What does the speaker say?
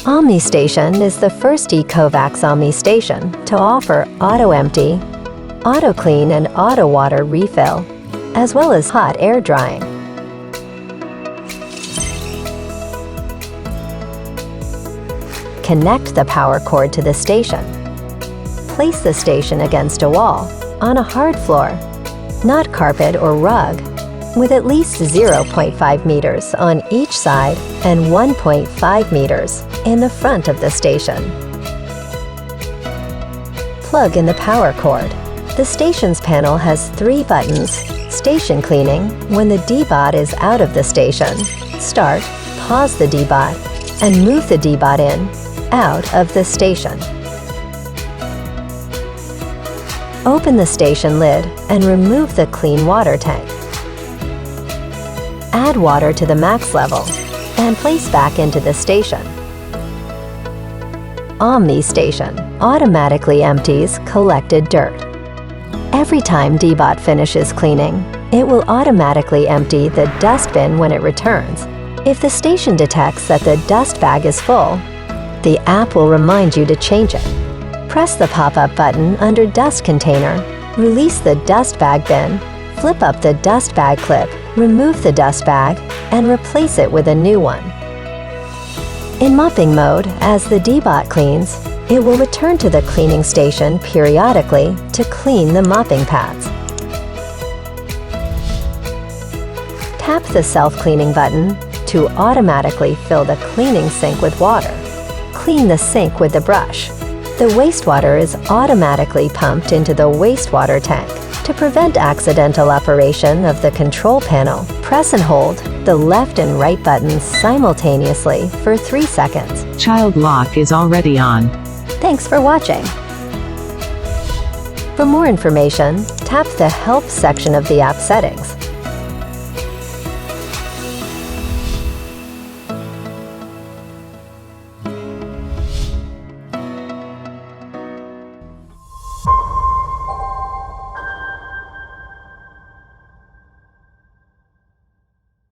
OMNI Station is the first ECOVACS OMNI station to offer auto empty, auto clean and auto water refill, as well as hot air drying. Connect the power cord to the station. Place the station against a wall on a hard floor, not carpet or rug, with at least 0.5 meters on each side and 1.5 meters in the front of the station. Plug in the power cord. The station's panel has 3 buttons: station cleaning, when the DEEBOT is out of the station; start, pause the DEEBOT, and move the DEEBOT in, out of the station. Open the station lid and remove the clean water tank. Add water to the max level and place back into the station. OMNI Station automatically empties collected dirt. Every time DEEBOT finishes cleaning, it will automatically empty the dust bin when it returns. If the station detects that the dust bag is full, the app will remind you to change it. Press the pop-up button under Dust Container, release the dust bag bin, flip up the dust bag clip, remove the dust bag, and replace it with a new one. In mopping mode, as the DEEBOT cleans, it will return to the cleaning station periodically to clean the mopping pads. Tap the self-cleaning button to automatically fill the cleaning sink with water. Clean the sink with the brush. The wastewater is automatically pumped into the wastewater tank. To prevent accidental operation of the control panel, press and hold the left and right buttons simultaneously for 3 seconds. Child lock is already on. Thanks for watching. For more information, tap the Help section of the app settings.